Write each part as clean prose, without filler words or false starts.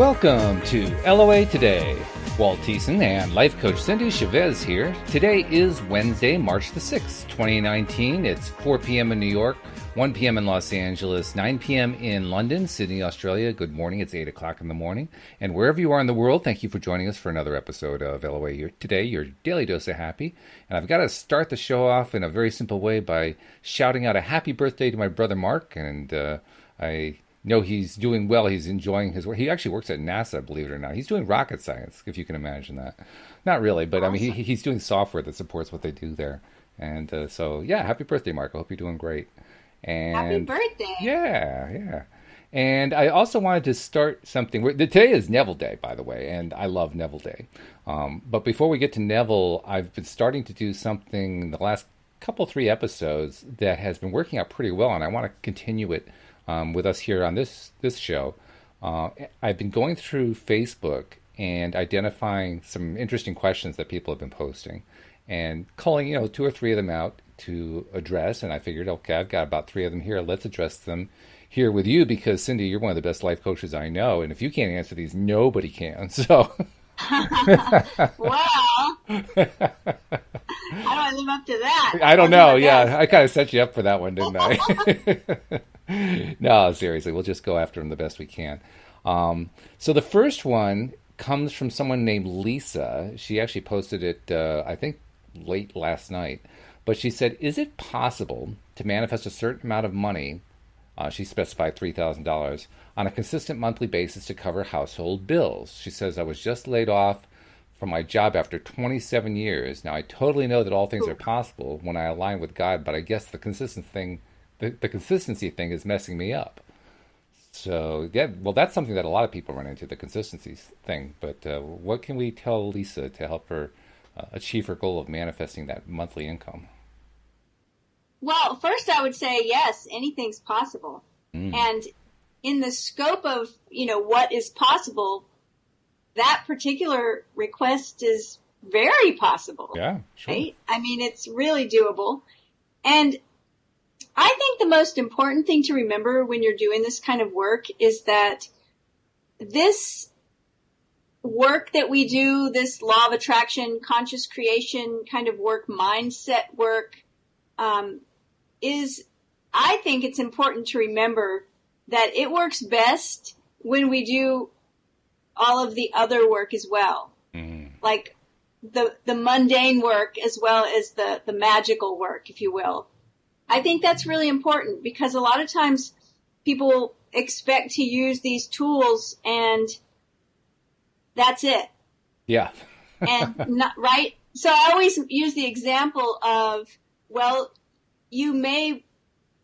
Welcome to LOA Today. Walt Thiessen and life coach Cindie Chavez here. Today is Wednesday, March the 6th, 2019. It's 4 p.m. in New York, 1 p.m. in Los Angeles, 9 p.m. in London, Sydney, Australia. Good morning. It's 8 o'clock in the morning. And wherever you are in the world, thank you for joining us for another episode of LOA Today, your daily dose of happy. And I've got to start the show off in a very simple way by shouting out a happy birthday to my brother Mark. And I know he's doing well. He's enjoying his work. He actually works at NASA, believe it or not. He's doing rocket science, if you can imagine that. Not really, but I mean, he's doing software that supports what they do there. And so, yeah, happy birthday, Mark. I hope you're doing great. And happy birthday. Yeah. And I also wanted to start something. Today is Neville Day, by the way, and I love Neville Day. But before we get to Neville, I've been starting to do something in the last three episodes that has been working out pretty well, and I want to continue it with us here on this show. I've been going through Facebook and identifying some interesting questions that people have been posting and calling, two or three of them out to address. And I figured, okay, I've got about three of them here. Let's address them here with you because, Cindie, you're one of the best life coaches I know. And if you can't answer these, nobody can. So... Well, how do I live up to that? I don't know. Yeah, I kind of set you up for that one, didn't I? No, seriously, we'll just go after them the best we can. So the first one comes from someone named Lisa. She actually posted it, I think, late last night. But she said, is it possible to manifest a certain amount of money, she specified $3,000, on a consistent monthly basis to cover household bills? She says, I was just laid off from my job after 27 years. Now, I totally know that all things are possible when I align with God, but I guess the consistency thing is messing me up. So, yeah, well, that's something that a lot of people run into, the consistency thing. But what can we tell Lisa to help her achieve her goal of manifesting that monthly income? Well, first I would say, yes, anything's possible. And in the scope of, what is possible, that particular request is very possible. Yeah, sure. Right? I mean, it's really doable. And I think the most important thing to remember when you're doing this kind of work is that this work that we do, this law of attraction, conscious creation kind of work, mindset work, I think it's important to remember that it works best when we do all of the other work as well. Like the mundane work as well as the magical work, if you will. I think that's really important because a lot of times people expect to use these tools and that's it. Yeah. And not right. So I always use the example of, well, you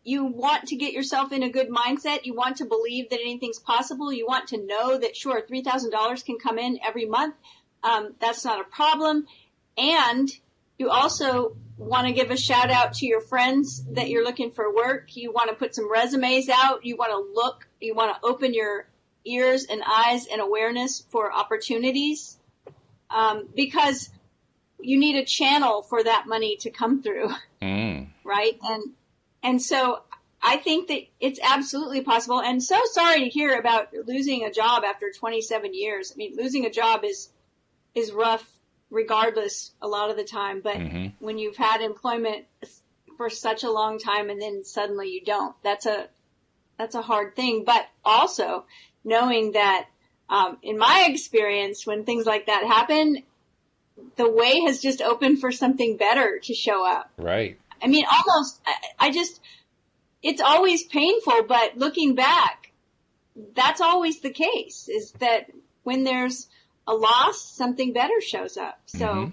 want to get yourself in a good mindset. You want to believe that anything's possible. You want to know that, sure, $3,000 can come in every month. That's not a problem. And you also want to give a shout out to your friends that you're looking for work. You want to put some resumes out. You want to open your ears and eyes and awareness for opportunities, because you need a channel for that money to come through. Right. And so I think that it's absolutely possible. And so sorry to hear about losing a job after 27 years. I mean, losing a job is rough regardless a lot of the time. But when you've had employment for such a long time and then suddenly you don't, that's a hard thing. But also knowing that, in my experience, when things like that happen, the way has just opened for something better to show up. Right. I mean, almost, it's always painful, but looking back, that's always the case, is that when there's a loss, something better shows up. So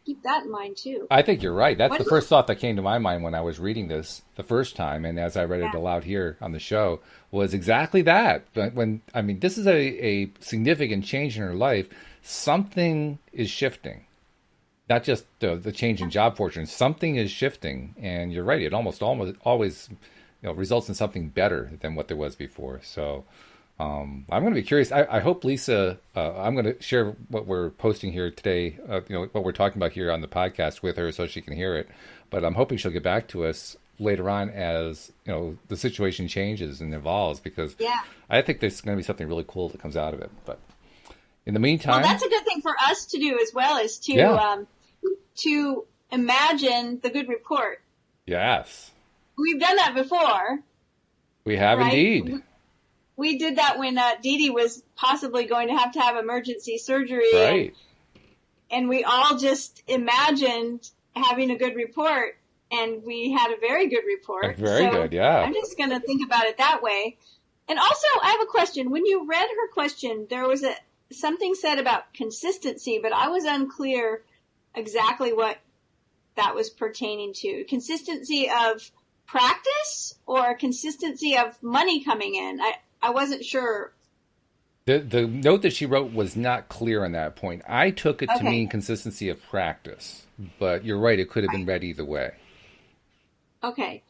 keep that in mind, too. I think you're right. That's the first thought that came to my mind when I was reading this the first time, and as I read it aloud here on the show, was exactly that. This is a significant change in her life. Something is shifting. Not just the change in job fortune. Something is shifting, and you're right. It almost always results in something better than what there was before. So I'm going to be curious. I hope Lisa. I'm going to share what we're posting here today. What we're talking about here on the podcast with her, so she can hear it. But I'm hoping she'll get back to us later on as, the situation changes and evolves, because Yeah. I think there's going to be something really cool that comes out of it. But in the Well, meantime, that's a good thing for us to do as well, is yeah, to imagine the good report. yes, We've done that before, we have right? indeed. We did that when Dee Dee was possibly going to have emergency surgery, Right. and we all just imagined having a good report, and we had a very good report. Very So good, yeah. I'm just going to think about it that way. And also, I have a question. When you read her question, there was something said about consistency, but I was unclear exactly what that was pertaining to. Consistency of practice or consistency of money coming in? I wasn't sure. The note that she wrote was not clear on that point. I took it to Okay. mean consistency of practice, but you're right, it could have been read either way. Okay.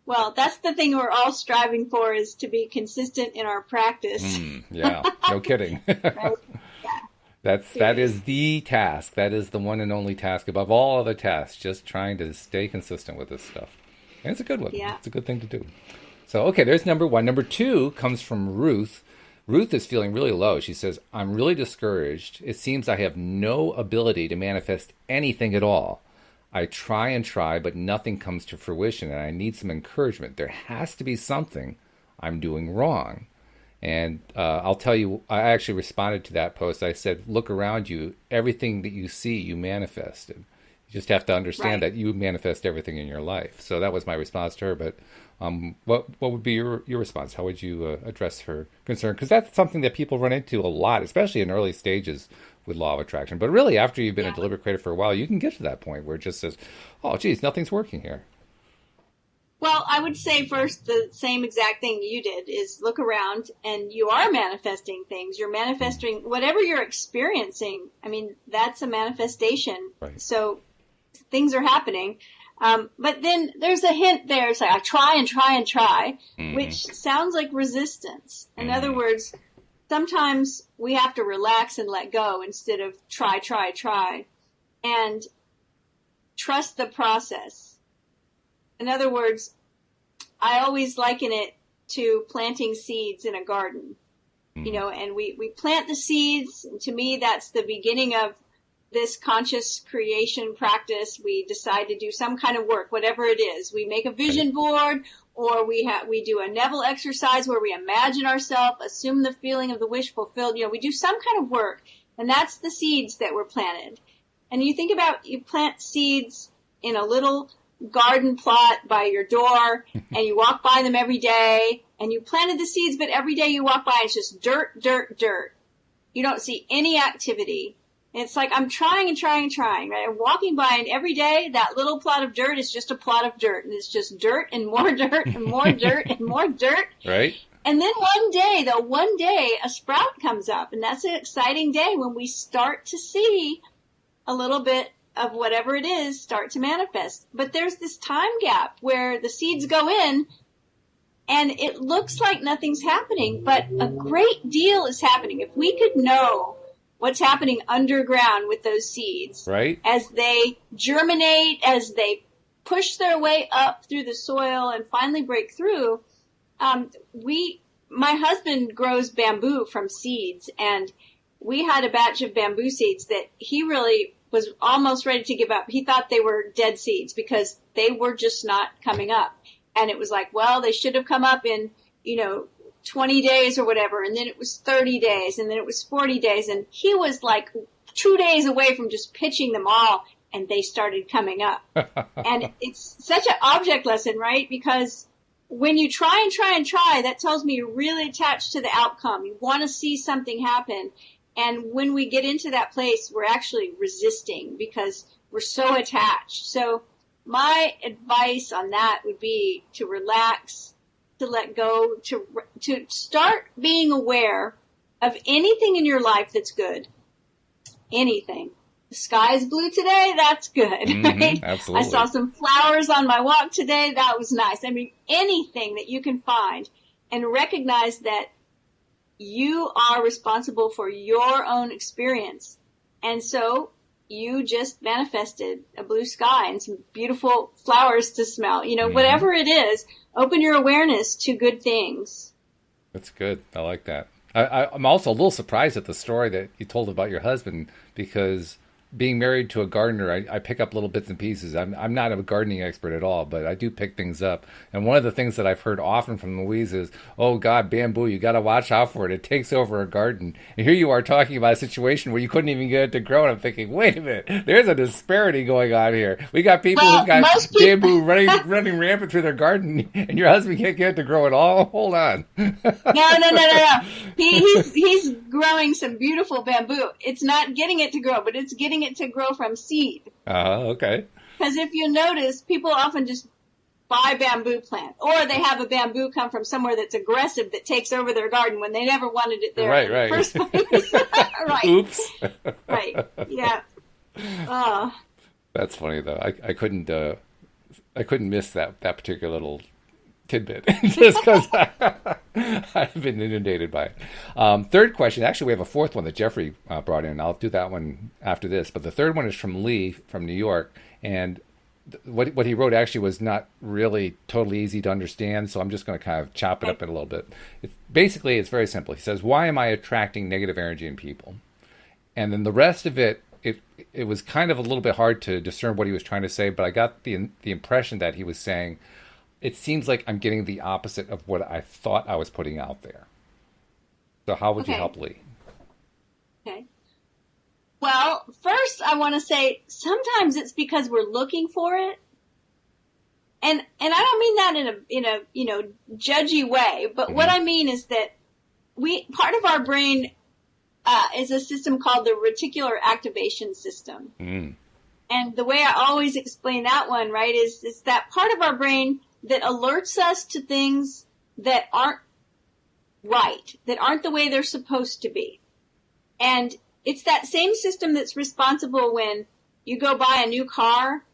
Well, that's the thing we're all striving for, is to be consistent in our practice. Yeah, no kidding. Right? That is the task. That is the one and only task above all other tasks, just trying to stay consistent with this stuff. And it's a good one. Yeah. It's a good thing to do. So, okay, there's number one. Number two comes from Ruth. Ruth is feeling really low. She says, I'm really discouraged. It seems I have no ability to manifest anything at all. I try and try, but nothing comes to fruition, and I need some encouragement. There has to be something I'm doing wrong. And I'll tell you, I actually responded to that post. I said, look around you. Everything that you see, you manifested. You just have to understand that you manifest everything in your life. So that was my response to her. But what would be your response? How would you address her concern? Because that's something that people run into a lot, especially in early stages with law of attraction. But really, after you've been a deliberate creator for a while, you can get to that point where it just says, oh, geez, nothing's working here. Well, I would say first the same exact thing you did is look around, and you are manifesting things. You're manifesting whatever you're experiencing. I mean, that's a manifestation. Right. So things are happening. But then there's a hint there. It's like, I try and try and try, which sounds like resistance. In other words, sometimes we have to relax and let go instead of try, and trust the process. In other words, I always liken it to planting seeds in a garden, and we plant the seeds. And to me, that's the beginning of this conscious creation practice. We decide to do some kind of work, whatever it is. We make a vision board, or we do a Neville exercise where we imagine ourselves, assume the feeling of the wish fulfilled. We do some kind of work, and that's the seeds that were planted. And you think about, you plant seeds in a little garden plot by your door, and you walk by them every day, and you planted the seeds, but every day you walk by, it's just dirt, dirt, dirt. You don't see any activity. And it's like, I'm trying and trying and trying, right? I'm walking by, and every day that little plot of dirt is just a plot of dirt, and it's just dirt and more dirt and more dirt and more dirt. Right. And then one day a sprout comes up, and that's an exciting day when we start to see a little bit of whatever it is start to manifest. But there's this time gap where the seeds go in, and it looks like nothing's happening, but a great deal is happening. If we could know what's happening underground with those seeds, Right. as they germinate, as they push their way up through the soil and finally break through, my husband grows bamboo from seeds, and we had a batch of bamboo seeds that he really was almost ready to give up. He thought they were dead seeds because they were just not coming up. And it was like, well, they should have come up in, 20 days or whatever. And then it was 30 days, and then it was 40 days. And he was like 2 days away from just pitching them all, and they started coming up. And it's such an object lesson, right? Because when you try and try and try, that tells me you're really attached to the outcome. You want to see something happen. And when we get into that place, we're actually resisting because we're so attached. So my advice on that would be to relax, to let go, to start being aware of anything in your life that's good. Anything. The sky is blue today, that's good, right? Absolutely. I saw some flowers on my walk today, that was nice. I mean, anything that you can find, and recognize that you are responsible for your own experience. And so you just manifested a blue sky and some beautiful flowers to smell. Whatever it is, open your awareness to good things. That's good. I like that. I'm also a little surprised at the story that you told about your husband, because being married to a gardener, I pick up little bits and pieces. I'm not a gardening expert at all, but I do pick things up. And one of the things that I've heard often from Louise is, oh God, bamboo, you got to watch out for it. It takes over a garden. And here you are talking about a situation where you couldn't even get it to grow. And I'm thinking, wait a minute, there's a disparity going on here. We got people who've got bamboo running rampant through their garden, and your husband can't get it to grow at all? Hold on. No. He's growing some beautiful bamboo. It's not getting it to grow, but it's getting it to grow from seed. Oh, okay. Because if you notice, people often just buy bamboo plant, or they have a bamboo come from somewhere that's aggressive that takes over their garden when they never wanted it there in the first place. Right. Oops. Right. Yeah. That's funny though. I couldn't miss that particular little tidbit just because I've been inundated by it. Third question. Actually, we have a fourth one that Jeffrey brought in. I'll do that one after this. But the third one is from Lee from New York. And what he wrote actually was not really totally easy to understand. So I'm just going to kind of chop it up in a little bit. Basically, it's very simple. He says, why am I attracting negative energy in people? And then the rest of it was kind of a little bit hard to discern what he was trying to say. But I got the impression that he was saying, it seems like I'm getting the opposite of what I thought I was putting out there. So how would you help Lee? Okay. Well, first I want to say sometimes it's because we're looking for it. And I don't mean that in a judgy way, but what I mean is that part of our brain is a system called the reticular activation system. And the way I always explain that one, right, is that part of our brain that alerts us to things that aren't right, that aren't the way they're supposed to be. And it's that same system that's responsible when you go buy a new car.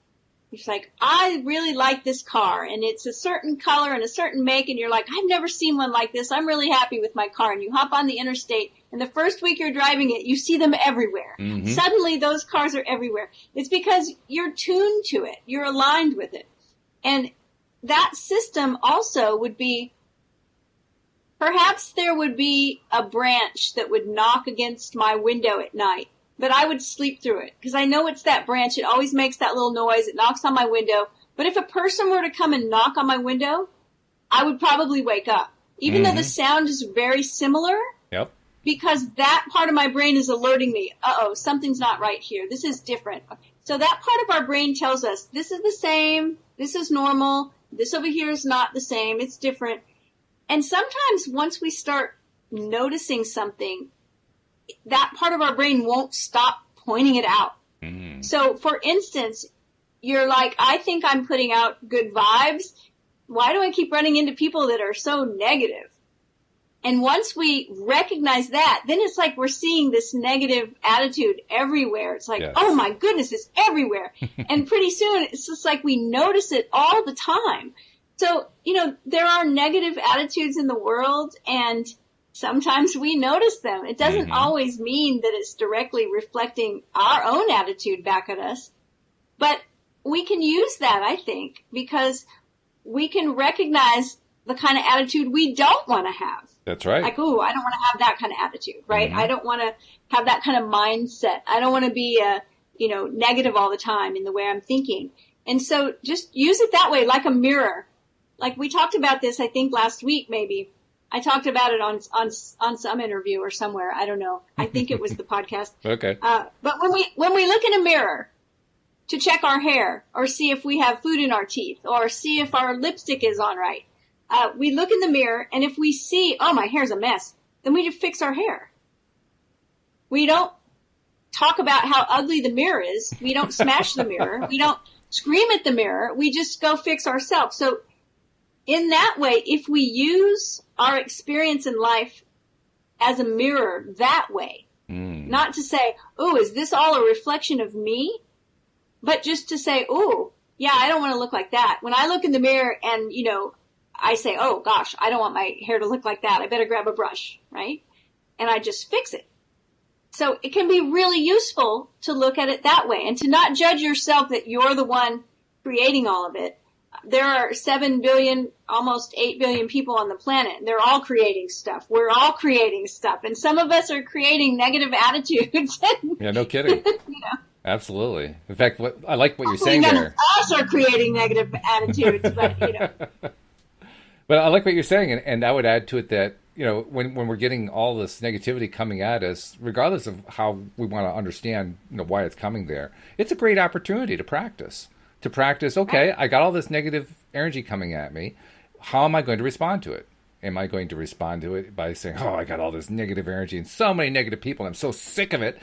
It's like, I really like this car, and it's a certain color and a certain make, and you're like, I've never seen one like this. I'm really happy with my car. And you hop on the interstate, and the first week you're driving it, you see them everywhere. Suddenly those cars are everywhere. It's because you're tuned to it. You're aligned with it. And that system also would be, perhaps there would be a branch that would knock against my window at night, but I would sleep through it because I know it's that branch. It always makes that little noise. It knocks on my window. But if a person were to come and knock on my window, I would probably wake up, even though the sound is very similar. Yep. Because that part of my brain is alerting me, something's not right here. This is different. So that part of our brain tells us this is the same. This is normal. This over here is not the same. It's different. And sometimes once we start noticing something, that part of our brain won't stop pointing it out. So, for instance, you're like, I think I'm putting out good vibes. Why do I keep running into people that are so negative? And once we recognize that, then it's like we're seeing this negative attitude everywhere. It's like, oh my goodness, it's everywhere. And pretty soon it's just like we notice it all the time. So, there are negative attitudes in the world, and sometimes we notice them. It doesn't always mean that it's directly reflecting our own attitude back at us. But we can use that, I think, because we can recognize the kind of attitude we don't want to have. That's right. Like, I don't want to have that kind of attitude, right? I don't want to have that kind of mindset. I don't want to be, negative all the time in the way I'm thinking. And so just use it that way, like a mirror. Like we talked about this, I think last week, maybe. I talked about it on some interview or somewhere. I don't know. I think it was the podcast. Okay. But when we look in a mirror to check our hair or see if we have food in our teeth or see if our lipstick is on right, we look in the mirror, and if we see, oh, my hair's a mess, then we just fix our hair. We don't talk about how ugly the mirror is. We don't smash the mirror. We don't scream at the mirror. We just go fix ourselves. So in that way, if we use our experience in life as a mirror that way, not to say, oh, is this all a reflection of me? But just to say, oh, yeah, I don't want to look like that. When I look in the mirror and, I say, oh gosh, I don't want my hair to look like that. I better grab a brush, right? And I just fix it. So it can be really useful to look at it that way and to not judge yourself that you're the one creating all of it. There are 7 billion, almost 8 billion people on the planet, and they're all creating stuff. We're all creating stuff. And some of us are creating negative attitudes. Yeah, no kidding. Absolutely. In fact, I like what you're saying none there. Of us are creating negative attitudes, but But I like what you're saying, and I would add to it that, when we're getting all this negativity coming at us, regardless of how we want to understand, why it's coming there, it's a great opportunity to practice. Okay, I got all this negative energy coming at me. How am I going to respond to it? Am I going to respond to it by saying, oh, I got all this negative energy and so many negative people, and I'm so sick of it?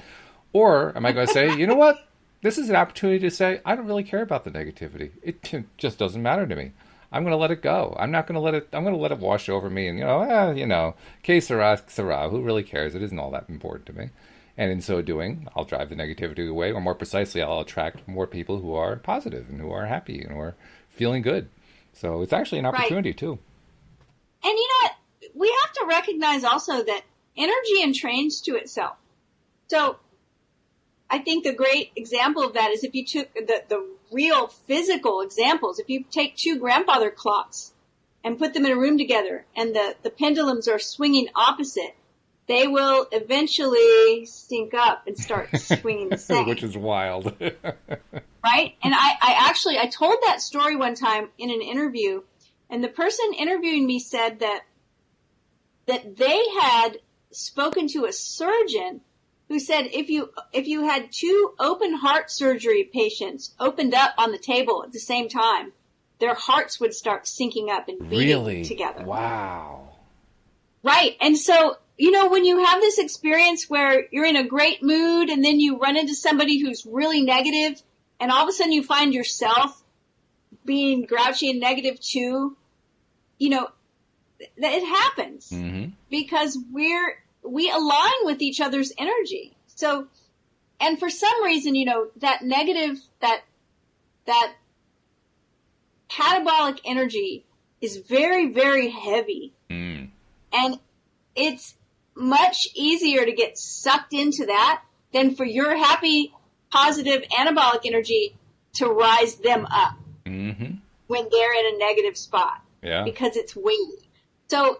Or am I going to say, you know what? This is an opportunity to say, I don't really care about the negativity. It just doesn't matter to me. I'm going to let it go. I'm not going to let it. I'm going to let it wash over me. And que sera. Who really cares? It isn't all that important to me. And in so doing, I'll drive the negativity away, or more precisely, I'll attract more people who are positive and who are happy and who are feeling good. So it's actually an opportunity too. And you know what? We have to recognize also that energy entrains to itself. So I think the great example of that is if you took the real physical examples, if you take 2 grandfather clocks and put them in a room together and the pendulums are swinging opposite, they will eventually sync up and start swinging the same. Which is wild. Right? And I told that story one time in an interview, and the person interviewing me said that they had spoken to a surgeon who said if you had 2 open heart surgery patients opened up on the table at the same time, their hearts would start syncing up and beating together. Wow. Right. And so, when you have this experience where you're in a great mood and then you run into somebody who's really negative and all of a sudden you find yourself being grouchy and negative too, it happens because we align with each other's energy. So, and for some reason, that negative, that catabolic energy is very, very heavy. And it's much easier to get sucked into that than for your happy, positive, anabolic energy to rise them up when they're in a negative spot. Yeah. Because it's weighty. So,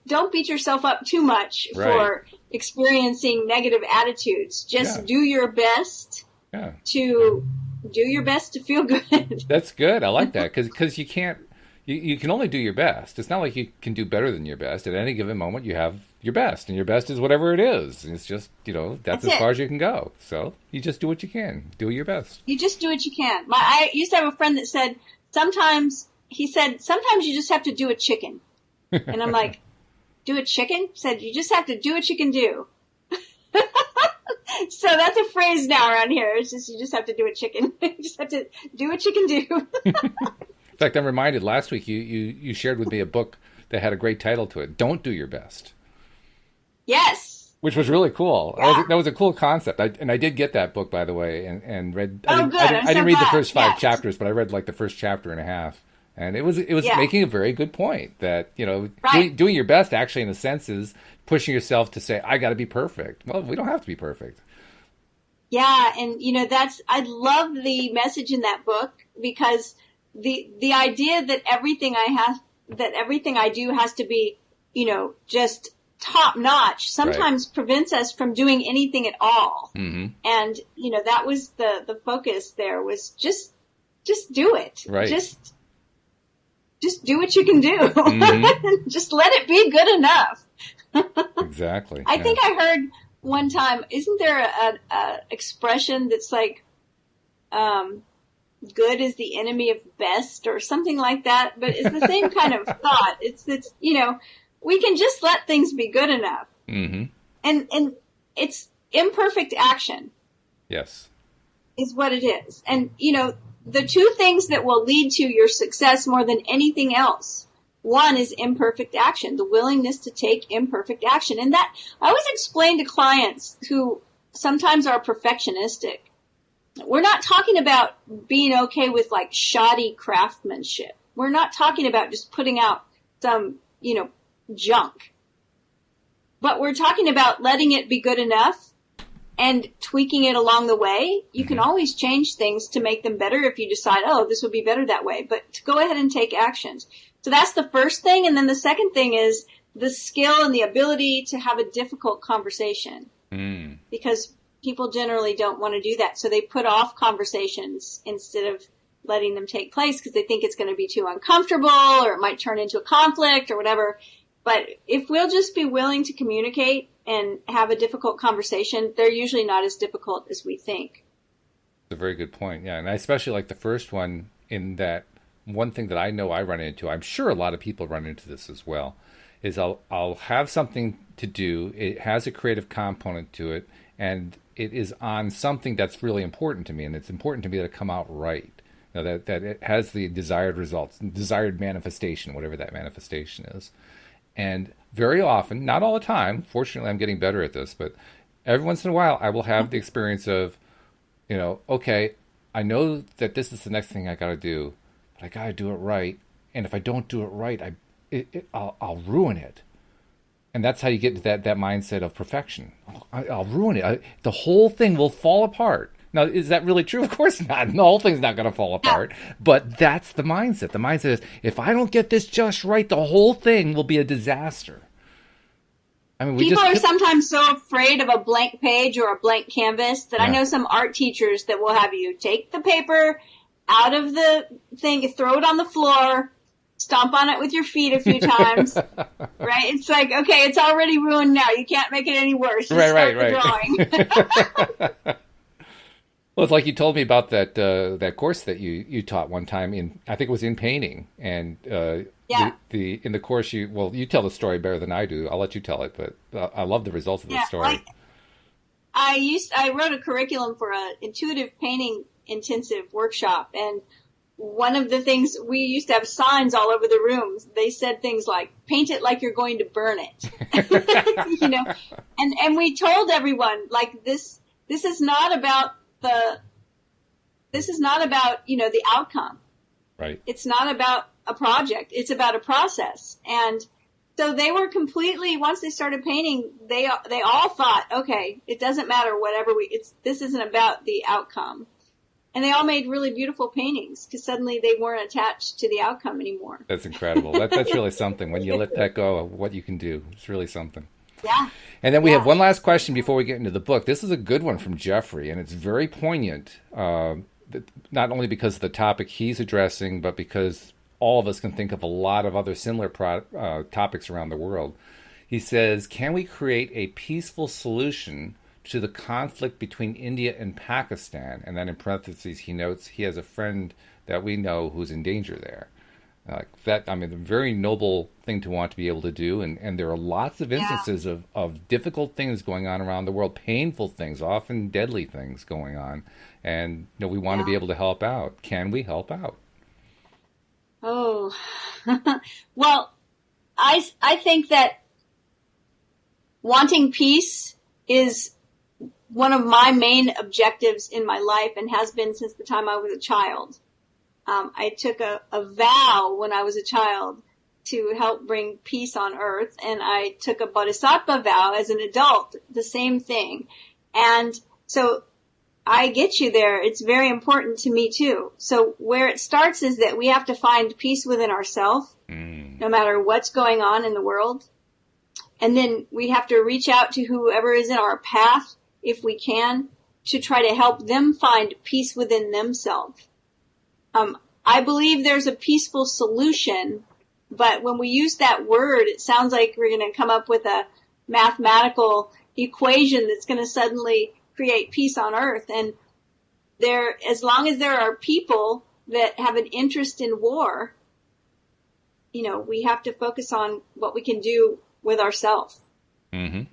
don't beat yourself up too much for experiencing negative attitudes. Just do your best to feel good. That's good. I like that because you can't. You can only do your best. It's not like you can do better than your best. At any given moment, you have your best, and your best is whatever it is. And it's just, that's as far as you can go. So you just do what you can. Do your best. You just do what you can. I used to have a friend that said, sometimes you just have to do a chicken. And I'm like, do a chicken? He said, you just have to do what you can do. So that's a phrase now around here. It's just, you just have to do a chicken. You just have to do what you can do. In fact, I'm reminded last week you shared with me a book that had a great title to it. Don't Do Your Best. Yes. Which was really cool. Yeah. That was a cool concept. I did get that book, by the way, and read. Oh, good. I didn't read the first 5 Yes. chapters, but I read like the first chapter and a half. And it was making a very good point that, doing your best actually in a sense is pushing yourself to say, I got to be perfect. Well, we don't have to be perfect. Yeah. And, I love the message in that book because the idea that everything I do has to be, just top notch sometimes prevents us from doing anything at all. Mm-hmm. And, that was the focus there was just do it. Right. Just do what you can do. Mm-hmm. Just let it be good enough. Exactly. I think I heard one time, isn't there a expression that's like, good is the enemy of best or something like that, but it's the same kind of thought. It's we can just let things be good enough. Mm-hmm. And it's imperfect action. Yes. Is what it is. And, the 2 things that will lead to your success more than anything else, one is imperfect action, the willingness to take imperfect action. And that I always explain to clients who sometimes are perfectionistic. We're not talking about being okay with like shoddy craftsmanship. We're not talking about just putting out some, junk. But we're talking about letting it be good enough and tweaking it along the way. You can always change things to make them better if you decide, oh, this would be better that way. But to go ahead and take actions. So that's the first thing. And then the second thing is the skill and the ability to have a difficult conversation. Because people generally don't want to do that. So they put off conversations instead of letting them take place because they think it's going to be too uncomfortable or it might turn into a conflict or whatever. But if we'll just be willing to communicate and have a difficult conversation, they're usually not as difficult as we think. That's a very good point. Yeah, and I especially like the first one in that one thing that I know I run into, I'm sure a lot of people run into this as well, is I'll have something to do. It has a creative component to it, and it is on something that's really important to me, and it's important to me that it come out right. You know, that it has the desired results, desired manifestation, whatever that manifestation is. And very often, not all the time, fortunately I'm getting better at this, but every once in a while I will have the experience of, you know, okay, I know that this is the next thing I got to do, but I got to do it right. And if I don't do it right, I'll ruin it. And that's how you get to that mindset of perfection. I'll ruin it. The whole thing will fall apart. Now, is that really true? Of course not. The whole thing's not going to fall apart. But that's the mindset. The mindset is, if I don't get this just right, the whole thing will be a disaster. I mean, people are sometimes so afraid of a blank page or a blank canvas that I know some art teachers that will have you take the paper out of the thing, throw it on the floor, stomp on it with your feet a few times, right? It's like, okay, it's already ruined now. You can't make it any worse. Just start the drawing. Well, it's like you told me about that course that you taught one time in, I think it was in painting, and in the course you tell the story better than I do. I'll let you tell it, but I love the results of the story. I wrote a curriculum for an intuitive painting intensive workshop, and one of the things, we used to have signs all over the rooms. They said things like, paint it like you're going to burn it. You know, and we told everyone, like, this is not about you know, the outcome. Right. It's not about a project. It's about a process. And so they were completely, once they started painting, they all thought, okay, it doesn't matter whatever this isn't about the outcome. And they all made really beautiful paintings because suddenly they weren't attached to the outcome anymore. That's incredible. That's really something. When you let that go of what you can do, it's really something. Yeah. And then we have one last question before we get into the book. This is a good one from Jeffrey, and it's very poignant, not only because of the topic he's addressing, but because all of us can think of a lot of other similar topics around the world. He says, can we create a peaceful solution to the conflict between India and Pakistan? And then in parentheses, he notes he has a friend that we know who's in danger there. A very noble thing to want to be able to do. And there are lots of instances of difficult things going on around the world, painful things, often deadly things going on. And we want to be able to help out. Can we help out? Oh, well, I think that wanting peace is one of my main objectives in my life and has been since the time I was a child. I took a vow when I was a child to help bring peace on earth, and I took a bodhisattva vow as an adult, the same thing. And so I get you there. It's very important to me too. So where it starts is that we have to find peace within ourselves, no matter what's going on in the world. And then we have to reach out to whoever is in our path, if we can, to try to help them find peace within themselves. I believe there's a peaceful solution, but when we use that word, it sounds like we're going to come up with a mathematical equation that's going to suddenly create peace on earth. And as long as there are people that have an interest in war, we have to focus on what we can do with ourselves. Mm-hmm.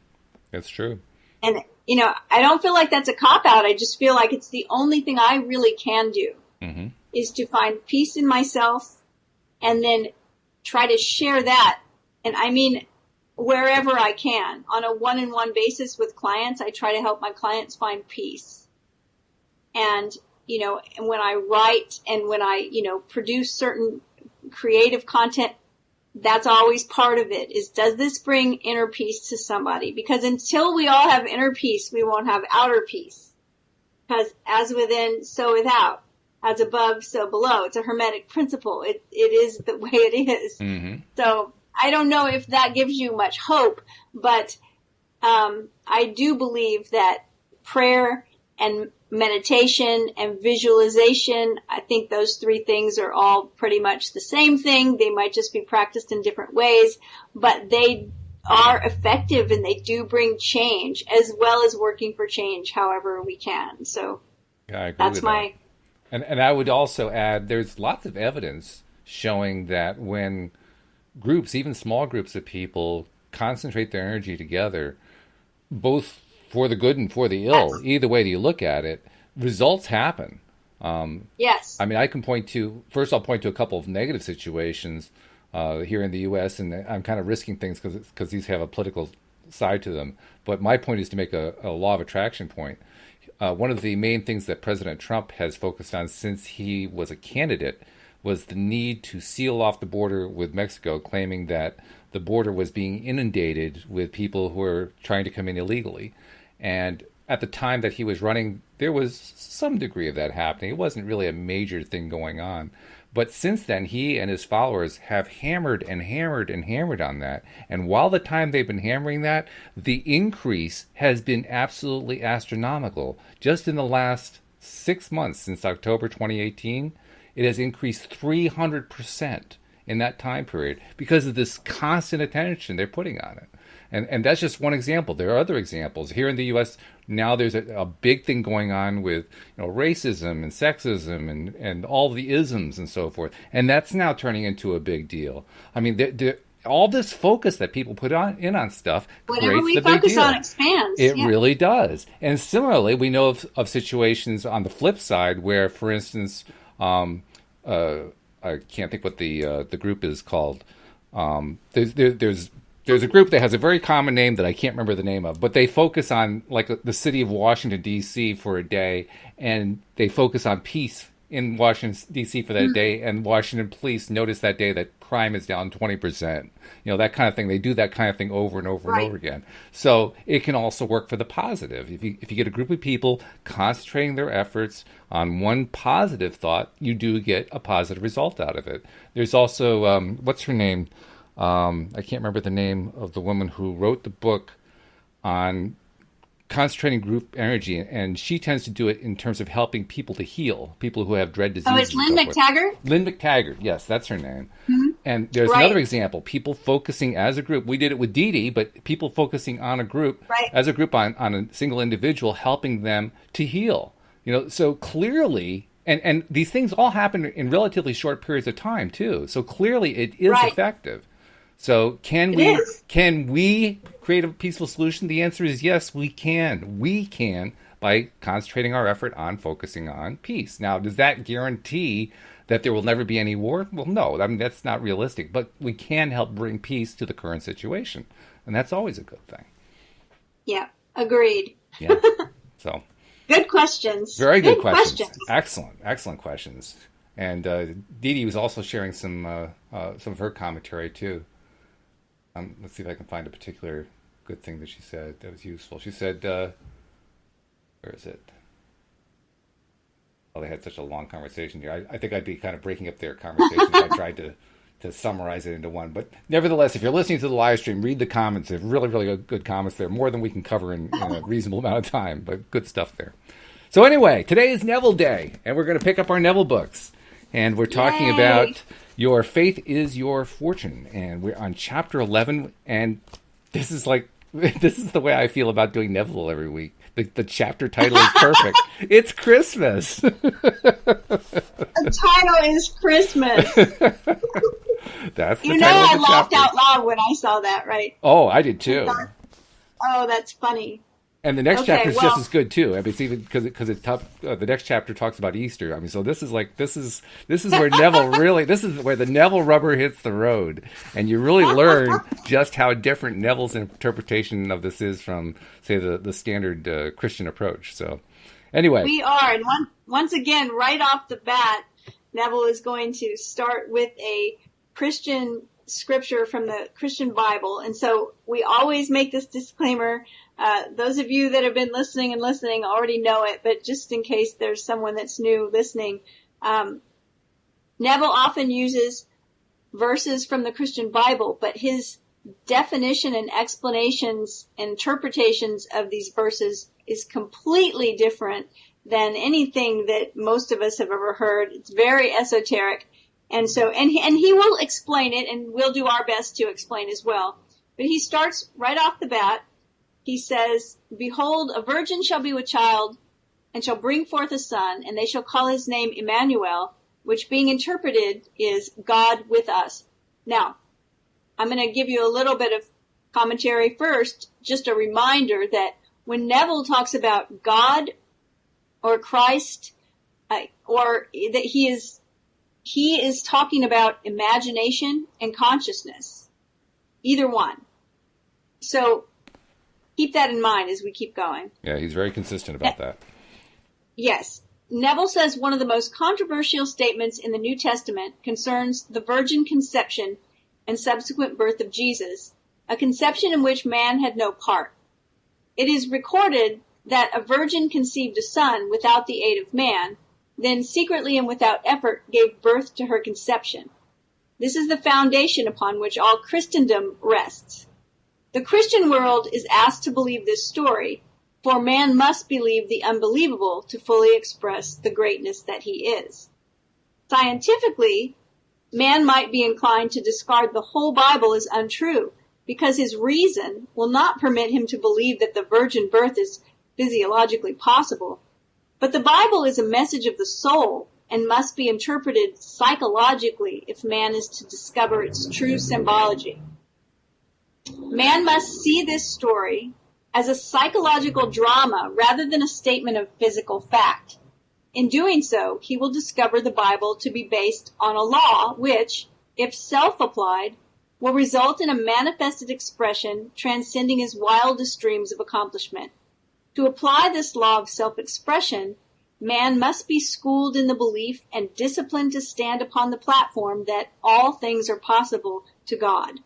That's true. And, I don't feel like that's a cop-out. I just feel like it's the only thing I really can do. Mm-hmm. Is to find peace in myself and then try to share that. And I mean, wherever I can, on a one-on-one basis with clients, I try to help my clients find peace. And, and when I write and when I, produce certain creative content that's always part of it, is does this bring inner peace to somebody? Because until we all have inner peace, we won't have outer peace. Because as within, so without. As above, so below. It's a Hermetic principle. It is the way it is. Mm-hmm. So I don't know if that gives you much hope, but I do believe that prayer and meditation and visualization, I think those three things are all pretty much the same thing. They might just be practiced in different ways, but they are effective and they do bring change, as well as working for change however we can. So yeah, I agree that's with my... that. And I would also add, there's lots of evidence showing that when groups, even small groups of people, concentrate their energy together, both for the good and for the ill, yes. Either way that you look at it, results happen. Yes. I mean, I can point to, first I'll point to a couple of negative situations here in the U.S., and I'm kind of risking things because these have a political side to them. But my point is to make a law of attraction point. One of the main things that President Trump has focused on since he was a candidate was the need to seal off the border with Mexico, claiming that the border was being inundated with people who were trying to come in illegally. And at the time that he was running, there was some degree of that happening. It wasn't really a major thing going on. But since then, he and his followers have hammered and hammered and hammered on that. And while the time they've been hammering that, the increase has been absolutely astronomical. Just in the last 6 months, since October 2018, it has increased 300% in that time period because of this constant attention they're putting on it. And that's just one example. There are other examples. Here in the U.S., now there's a big thing going on with racism and sexism and all the isms and so forth. And that's now turning into a big deal. I mean, all this focus that people put on stuff whatever creates we the big focus deal. on expands. It really does. And similarly, we know of situations on the flip side where, for instance, I can't think what the group is called. There's a group that has a very common name that I can't remember the name of, but they focus on like the city of Washington, D.C. for a day, and they focus on peace in Washington, D.C. for that day, and Washington police notice that day that crime is down 20%. That kind of thing. They do that kind of thing over and over and over again. So it can also work for the positive. If you get a group of people concentrating their efforts on one positive thought, you do get a positive result out of it. There's also, what's her name? I can't remember the name of the woman who wrote the book on concentrating group energy, and she tends to do it in terms of helping people to heal, people who have dread diseases. Oh, it's Lynn McTaggart? Lynn McTaggart, yes, that's her name. Mm-hmm. And there's another example, people focusing as a group. We did it with Dee Dee, but people focusing on a group, as a group on a single individual, helping them to heal. So clearly, and these things all happen in relatively short periods of time, too. So clearly it is effective. So can we create a peaceful solution? The answer is yes, we can. We can by concentrating our effort on focusing on peace. Now, does that guarantee that there will never be any war? Well, no. I mean, that's not realistic. But we can help bring peace to the current situation. And that's always a good thing. Yeah, agreed. Yeah. So good questions. Very good questions. Excellent questions. And Dee Dee was also sharing some of her commentary, too. Let's see if I can find a particular good thing that she said that was useful. She said, where is it? Well, they had such a long conversation here. I think I'd be kind of breaking up their conversation if I tried to summarize it into one. But nevertheless, if you're listening to the live stream, read the comments. There's really, really good comments there, more than we can cover in a reasonable amount of time, but good stuff there. So anyway, today is Neville Day, and we're going to pick up our Neville books. And we're talking about Your Faith is Your Fortune. And we're on chapter 11. And this is the way I feel about doing Neville every week. The chapter title is perfect. It's Christmas. The title is Christmas. That's the title of the I laughed chapter. out loud when I saw that, right? Oh, I did too. Oh, that's funny. And the next chapter is just as good too. I mean, it's even because it's tough. The next chapter talks about Easter. I mean, so this is where Neville really. This is where the Neville rubber hits the road, and you really learn just how different Neville's interpretation of this is from, say, the standard Christian approach. So, anyway, we are, and once again, right off the bat, Neville is going to start with a Christian scripture from the Christian Bible. And so we always make this disclaimer. Those of you that have been listening already know it, but just in case there's someone that's new listening, Neville often uses verses from the Christian Bible, but his definition and explanations and interpretations of these verses is completely different than anything that most of us have ever heard. It's very esoteric. And so, and he will explain it, and we'll do our best to explain as well. But he starts right off the bat. He says, "Behold, a virgin shall be with child, and shall bring forth a son, and they shall call his name Emmanuel," which being interpreted is God with us. Now, I'm going to give you a little bit of commentary first, just a reminder that when Neville talks about God or Christ, or that he is talking about imagination and consciousness, either one. So keep that in mind as we keep going. Yeah, he's very consistent about that. Yes. Neville says one of the most controversial statements in the New Testament concerns the virgin conception and subsequent birth of Jesus, a conception in which man had no part. It is recorded that a virgin conceived a son without the aid of man, then secretly and without effort gave birth to her conception. This is the foundation upon which all Christendom rests. The Christian world is asked to believe this story, for man must believe the unbelievable to fully express the greatness that he is. Scientifically, man might be inclined to discard the whole Bible as untrue, because his reason will not permit him to believe that the virgin birth is physiologically possible. But the Bible is a message of the soul and must be interpreted psychologically if man is to discover its true symbology. Man must see this story as a psychological drama rather than a statement of physical fact. In doing so, he will discover the Bible to be based on a law which, if self-applied, will result in a manifested expression transcending his wildest dreams of accomplishment. To apply this law of self-expression, man must be schooled in the belief and disciplined to stand upon the platform that all things are possible to God.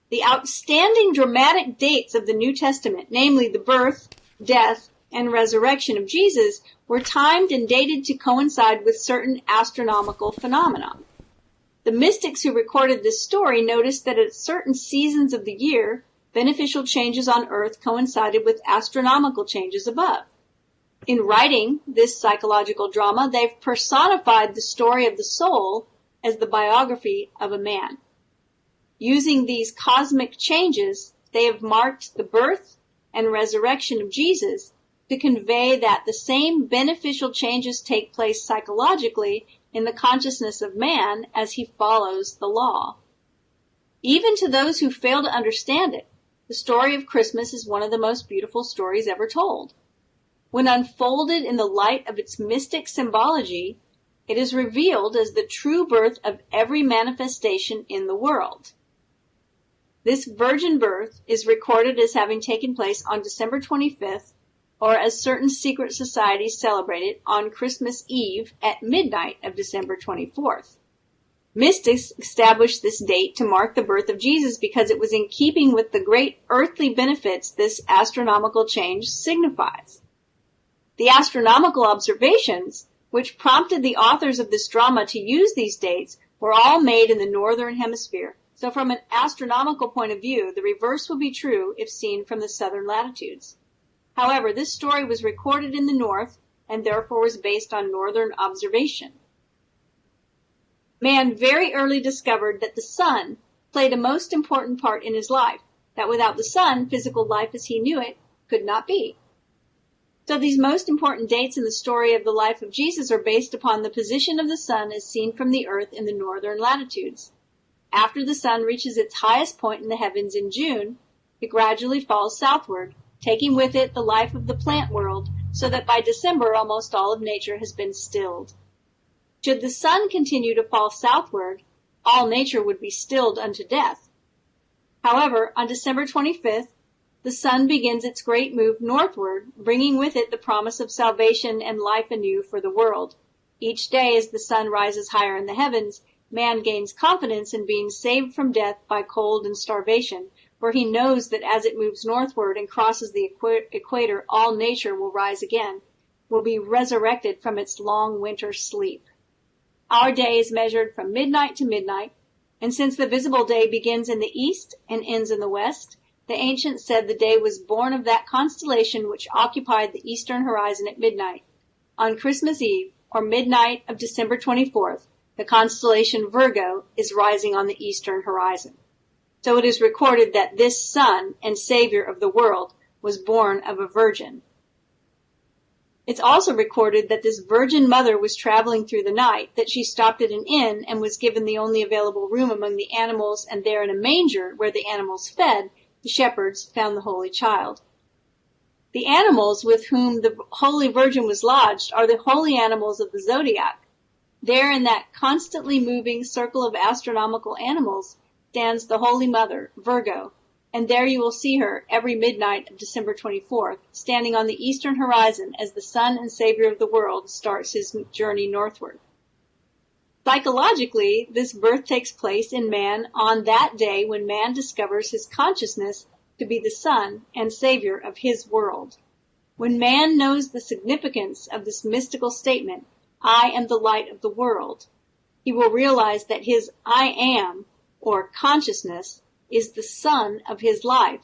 The outstanding dramatic dates of the New Testament, namely the birth, death, and resurrection of Jesus, were timed and dated to coincide with certain astronomical phenomena. The mystics who recorded this story noticed that at certain seasons of the year, beneficial changes on earth coincided with astronomical changes above. In writing this psychological drama, they've personified the story of the soul as the biography of a man. Using these cosmic changes, they have marked the birth and resurrection of Jesus to convey that the same beneficial changes take place psychologically in the consciousness of man as he follows the law. Even to those who fail to understand it, the story of Christmas is one of the most beautiful stories ever told. When unfolded in the light of its mystic symbology, it is revealed as the true birth of every manifestation in the world. This virgin birth is recorded as having taken place on December 25th, or as certain secret societies celebrate it, on Christmas Eve at midnight of December 24th. Mystics established this date to mark the birth of Jesus because it was in keeping with the great earthly benefits this astronomical change signifies. The astronomical observations, which prompted the authors of this drama to use these dates, were all made in the northern hemisphere. So from an astronomical point of view, the reverse would be true if seen from the southern latitudes. However, this story was recorded in the north and therefore was based on northern observation. Man very early discovered that the sun played a most important part in his life, that without the sun, physical life as he knew it could not be. So these most important dates in the story of the life of Jesus are based upon the position of the sun as seen from the earth in the northern latitudes. After the sun reaches its highest point in the heavens in June, it gradually falls southward, taking with it the life of the plant world, so that by December almost all of nature has been stilled. Should the sun continue to fall southward, all nature would be stilled unto death. However, on December 25th, the sun begins its great move northward, bringing with it the promise of salvation and life anew for the world. Each day as the sun rises higher in the heavens, man gains confidence in being saved from death by cold and starvation, for he knows that as it moves northward and crosses the equator, all nature will rise again, will be resurrected from its long winter sleep. Our day is measured from midnight to midnight, and since the visible day begins in the east and ends in the west, the ancients said the day was born of that constellation which occupied the eastern horizon at midnight. On Christmas Eve, or midnight of December 24th, the constellation Virgo is rising on the eastern horizon. So it is recorded that this Son and Savior of the world was born of a virgin. It's also recorded that this virgin mother was traveling through the night, that she stopped at an inn and was given the only available room among the animals, and there in a manger where the animals fed, the shepherds found the Holy Child. The animals with whom the Holy Virgin was lodged are the holy animals of the zodiac. There in that constantly moving circle of astronomical animals stands the Holy Mother, Virgo, and there you will see her every midnight of December 24th, standing on the eastern horizon as the Son and Savior of the world starts his journey northward. Psychologically, this birth takes place in man on that day when man discovers his consciousness to be the Son and Savior of his world. When man knows the significance of this mystical statement, I am the light of the world, he will realize that his I am, or consciousness, is the sun of his life,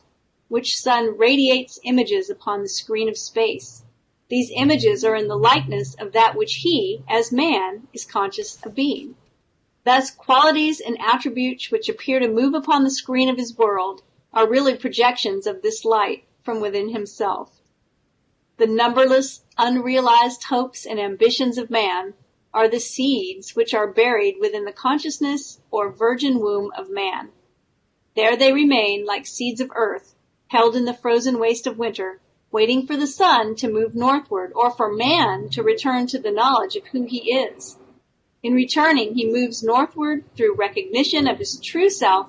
which sun radiates images upon the screen of space. These images are in the likeness of that which he, as man, is conscious of being. Thus, qualities and attributes which appear to move upon the screen of his world are really projections of this light from within himself. The numberless, unrealized hopes and ambitions of man are the seeds which are buried within the consciousness or virgin womb of man. There they remain like seeds of earth, held in the frozen waste of winter, waiting for the sun to move northward or for man to return to the knowledge of who he is. In returning, he moves northward through recognition of his true self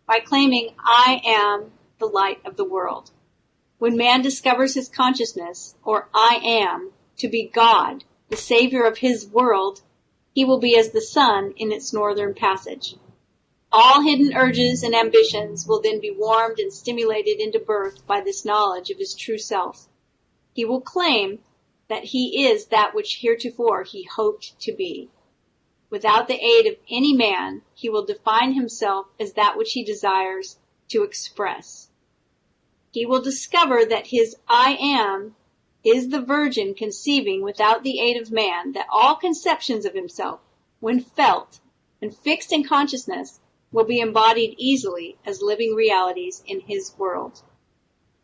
by claiming, I am the light of the world. When man discovers his consciousness, or I am, to be God, the Savior of his world, he will be as the sun in its northern passage. All hidden urges and ambitions will then be warmed and stimulated into birth by this knowledge of his true self. He will claim that he is that which heretofore he hoped to be. Without the aid of any man, he will define himself as that which he desires to express. He will discover that his I am is the virgin conceiving without the aid of man, that all conceptions of himself, when felt and fixed in consciousness, will be embodied easily as living realities in his world.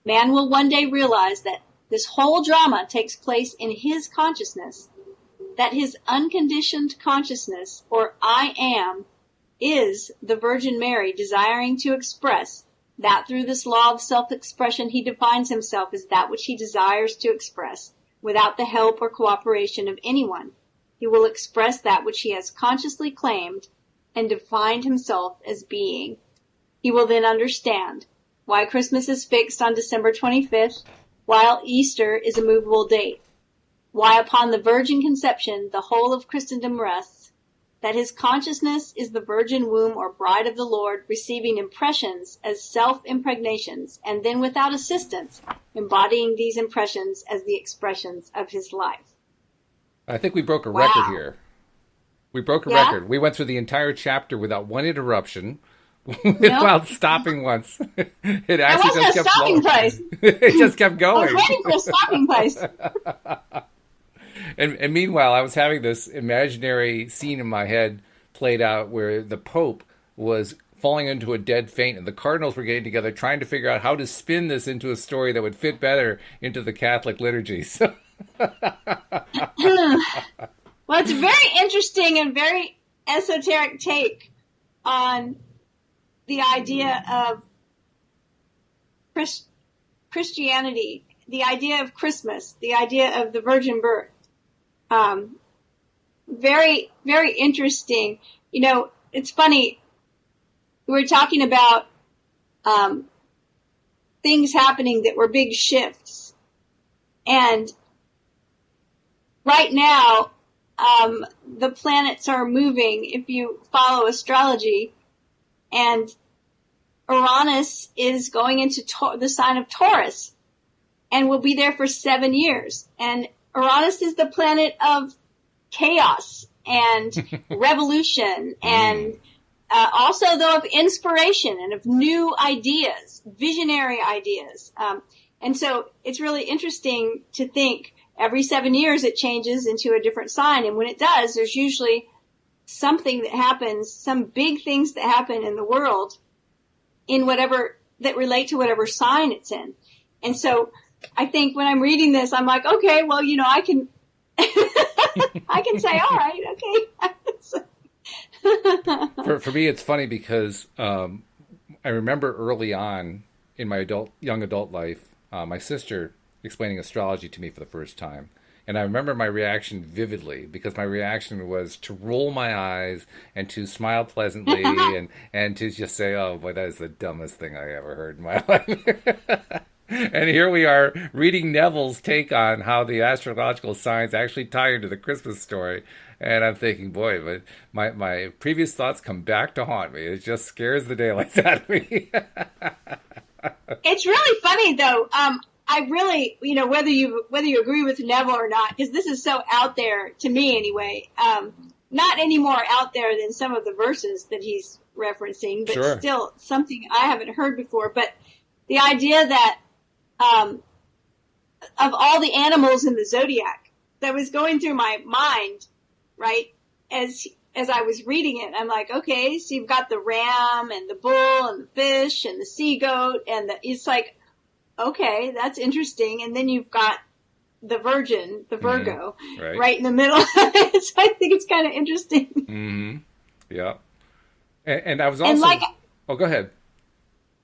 Man will one day realize that this whole drama takes place in his consciousness, that his unconditioned consciousness, or I am, is the Virgin Mary desiring to express that through this law of self-expression he defines himself as that which he desires to express, without the help or cooperation of anyone. He will express that which he has consciously claimed and defined himself as being. He will then understand why Christmas is fixed on December 25th, while Easter is a movable date, why upon the virgin conception the whole of Christendom rests, that his consciousness is the virgin womb or bride of the Lord, receiving impressions as self-impregnations, and then without assistance, embodying these impressions as the expressions of his life. I think we broke a record here. We broke a record. We went through the entire chapter without one interruption, without stopping once. It actually just kept flowing. It just kept going. I was waiting for a stopping place. And meanwhile, I was having this imaginary scene in my head played out where the Pope was falling into a dead faint and the cardinals were getting together trying to figure out how to spin this into a story that would fit better into the Catholic liturgy. So. Well, it's a very interesting and very esoteric take on the idea of Christianity, the idea of Christmas, the idea of the virgin birth. Very, very interesting. You know, it's funny. We were talking about things happening that were big shifts. And right now, the planets are moving if you follow astrology, and Uranus is going into the sign of Taurus and will be there for 7 years. And Uranus is the planet of chaos and revolution and also, though, of inspiration and of new ideas, visionary ideas. And so it's really interesting to think every 7 years it changes into a different sign. And when it does, there's usually something that happens, some big things that happen in the world in whatever, that relate to whatever sign it's in. And so I think when I'm reading this, I'm like, okay, well, I can, I can say, all right, okay. For me, it's funny because I remember early on in my young adult life, my sister explaining astrology to me for the first time. And I remember my reaction vividly, because my reaction was to roll my eyes and to smile pleasantly and to just say, oh, boy, that is the dumbest thing I ever heard in my life. And here we are reading Neville's take on how the astrological signs actually tie into the Christmas story. And I'm thinking, boy, but my previous thoughts come back to haunt me. It just scares the daylights out of me. It's really funny, though. I really, whether you agree with Neville or not, because this is so out there to me anyway. Not any more out there than some of the verses that he's referencing, but Sure. Still something I haven't heard before. But the idea that of all the animals in the zodiac, that was going through my mind, right, as I was reading it, I'm like, okay, so you've got the ram and the bull and the fish and the sea goat, and it's like, okay, that's interesting. And then you've got the Virgin, the Virgo, right in the middle. So I think it's kind of interesting. Mm-hmm. Yeah. And I was also... go ahead.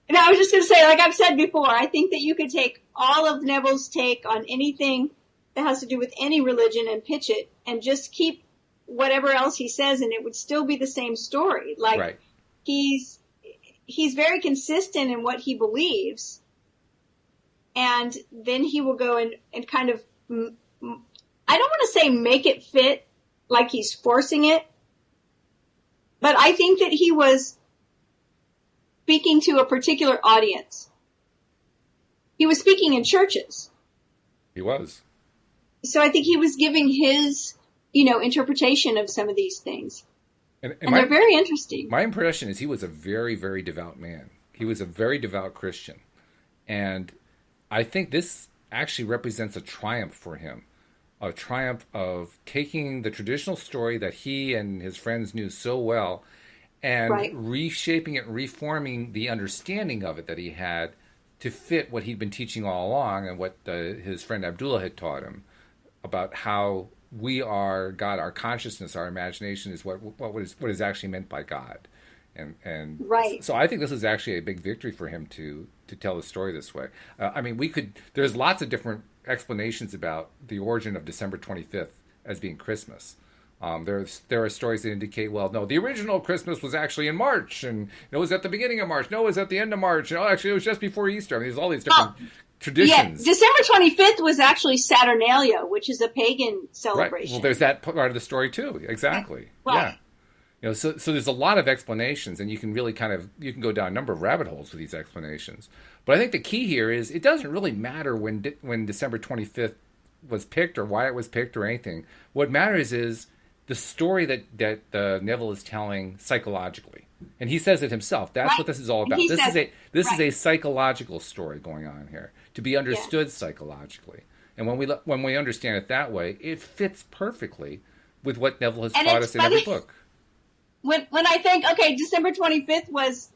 And I was just going to say, like I've said before, I think that you could take all of Neville's take on anything that has to do with any religion and pitch it and just keep whatever else he says, and it would still be the same story. Like, he's very consistent in what he believes. And then he will go and kind of, I don't want to say make it fit like he's forcing it, but I think that he was speaking to a particular audience. He was speaking in churches. He was. So I think he was giving his, interpretation of some of these things. And they're very interesting. My impression is he was a very, very devout man. He was a very devout Christian. And I think this actually represents a triumph for him, a triumph of taking the traditional story that he and his friends knew so well and reshaping it, reforming the understanding of it that he had to fit what he'd been teaching all along and what his friend Abdullah had taught him about how we are God, our consciousness, our imagination is what is actually meant by God. And so I think this is actually a big victory for him to tell the story this way. There's lots of different explanations about the origin of December 25th as being Christmas. There are stories that indicate, well, no, the original Christmas was actually in March, and it was at the beginning of March. No, it was at the end of March. No, actually, it was just before Easter. There's all these different traditions. Yeah, December 25th was actually Saturnalia, which is a pagan celebration. Right. Well, there's that part of the story too. Exactly. Right. Yeah. So there's a lot of explanations, and you can really you can go down a number of rabbit holes with these explanations. But I think the key here is it doesn't really matter when December 25th was picked or why it was picked or anything. What matters is the story that Neville is telling psychologically, and he says it himself. That's what this is all about. This is a psychological story going on here to be understood psychologically. And when we understand it that way, it fits perfectly with what Neville has taught us in every book. When I think, okay, December 25th was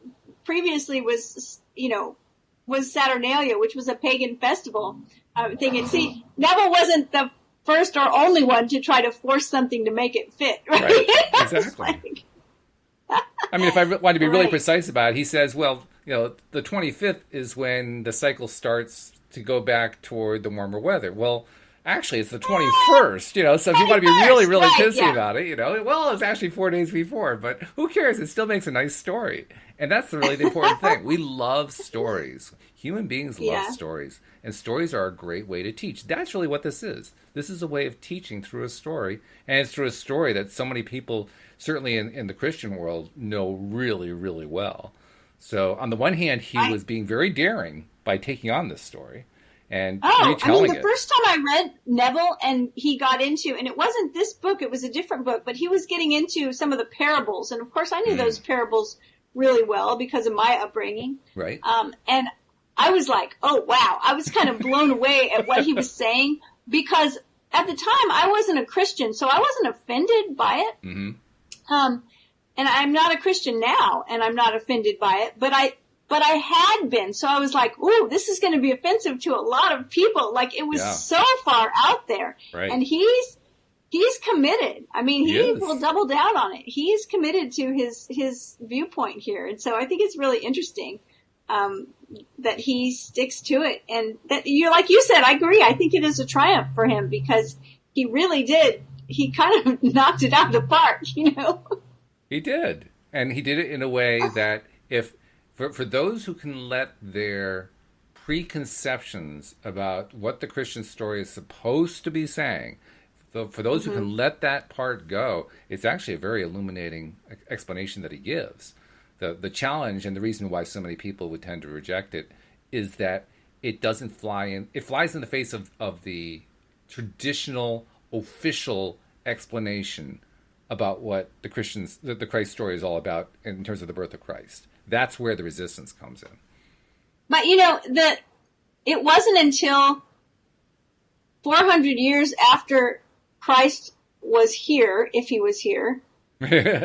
Saturnalia, which was a pagan festival. I'm thinking, see, Neville wasn't the first or only one to try to force something to make it fit, right? Exactly. If I want to be really precise about it, he says, well, the 25th is when the cycle starts to go back toward the warmer weather. Well, actually, it's the 21st, so if you want to be really, really pissy about it, well, it's actually 4 days before, but who cares? It still makes a nice story. And that's really the important thing. We love stories. Human beings love Yeah. stories. And stories are a great way to teach. That's really what this is. This is a way of teaching through a story. And it's through a story that so many people, certainly in the Christian world, know really, really well. So on the one hand, he was being very daring by taking on this story and retelling the first time I read Neville and he got into, and it wasn't this book, it was a different book, but he was getting into some of the parables. And of course I knew those parables really well because of my upbringing. Right. And I was like, oh wow, I was kind of blown away at what he was saying because at the time I wasn't a Christian, so I wasn't offended by it. Mm-hmm. And I'm not a Christian now, and I'm not offended by it, but I had been. So I was like, ooh, this is going to be offensive to a lot of people. Like, it was so far out there. Right. And he's committed. I mean, he will double down on it. He's committed to his viewpoint here. And so I think it's really interesting, that he sticks to it. And that like you said, I agree. I think it is a triumph for him because he really did. He kind of knocked it out of the park, He did. And he did it in a way that for those who can let their preconceptions about what the Christian story is supposed to be saying, for those who can let that part go, it's actually a very illuminating explanation that he gives. The challenge and the reason why so many people would tend to reject it is that it doesn't it flies in the face of the traditional official explanation about what the Christ story is all about in terms of the birth of Christ. That's where the resistance comes in. But it wasn't until 400 years after Christ was here, if he was here, that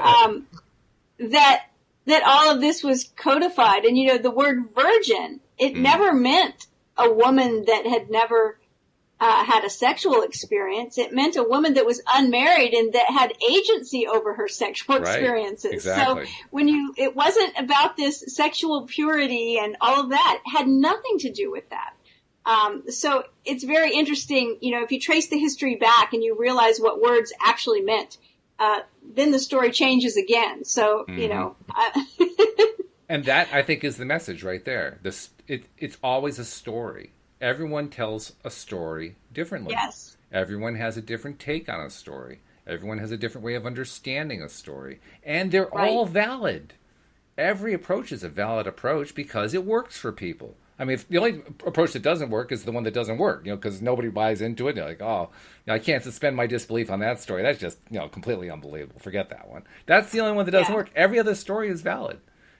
all of this was codified. And the word virgin, it never meant a woman that had never had a sexual experience. It meant a woman that was unmarried and that had agency over her sexual experiences. Exactly. So it wasn't about this sexual purity and all of that. It had nothing to do with that. So it's very interesting, if you trace the history back and you realize what words actually meant, then the story changes again. So, And that, I think, is the message right there. It's always a story. Everyone tells a story differently. Yes. Everyone has a different take on a story. Everyone has a different way of understanding a story. And they're all valid. Every approach is a valid approach because it works for people. I mean, the only approach that doesn't work is the one that doesn't work, because nobody buys into it. They're like, oh, I can't suspend my disbelief on that story. That's just, completely unbelievable. Forget that one. That's the only one that doesn't work. Every other story is valid.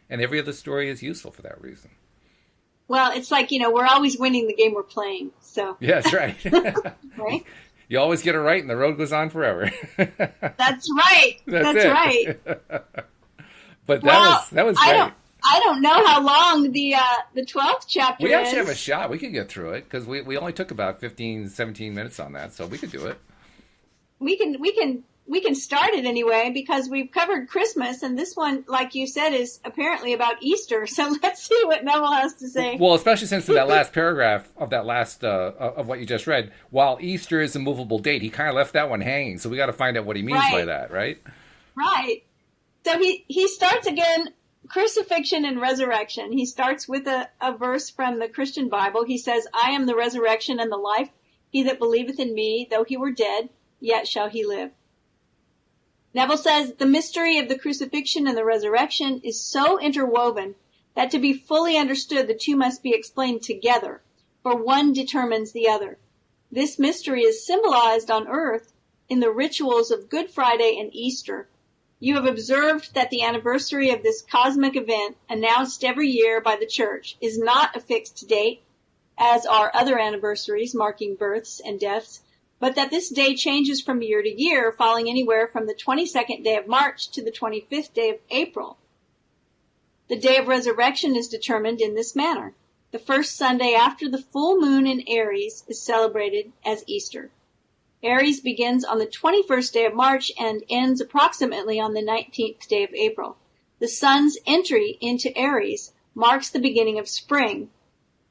And every other story is useful for that reason. Well, it's like, we're always winning the game we're playing. So. Yeah, that's right. Right? You always get it right and the road goes on forever. That's right. That's right. But that was great. I don't know how long the 12th chapter is. We actually have a shot. We could get through it because we only took about 15, 17 minutes on that, so we could do it. We can start it anyway because we've covered Christmas, and this one, like you said, is apparently about Easter. So let's see what Neville has to say. Well, especially since in that last paragraph of that last of what you just read, while Easter is a movable date, he kind of left that one hanging. So we got to find out what he means by that, right? Right. So he starts again. Crucifixion and resurrection. He starts with a verse from the Christian Bible. He says, I am the resurrection and the life. He that believeth in me, though he were dead, yet shall he live. Neville says, the mystery of the crucifixion and the resurrection is so interwoven that to be fully understood, the two must be explained together, for one determines the other. This mystery is symbolized on earth in the rituals of Good Friday and Easter. You have observed that the anniversary of this cosmic event, announced every year by the Church, is not a fixed date, as are other anniversaries marking births and deaths, but that this day changes from year to year, falling anywhere from the 22nd day of March to the 25th day of April. The day of resurrection is determined in this manner. The first Sunday after the full moon in Aries is celebrated as Easter. Aries begins on the 21st day of March and ends approximately on the 19th day of April. The sun's entry into Aries marks the beginning of spring.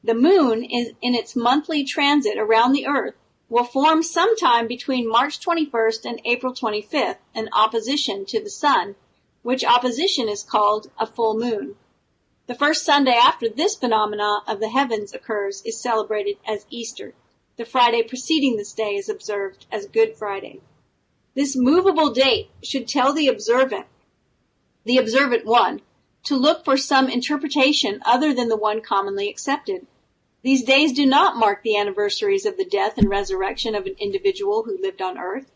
The moon, in its monthly transit around the earth, will form sometime between March 21st and April 25th, an opposition to the sun, which opposition is called a full moon. The first Sunday after this phenomena of the heavens occurs is celebrated as Easter. The Friday preceding this day is observed as Good Friday. This movable date should tell the observant one, to look for some interpretation other than the one commonly accepted. These days do not mark the anniversaries of the death and resurrection of an individual who lived on earth.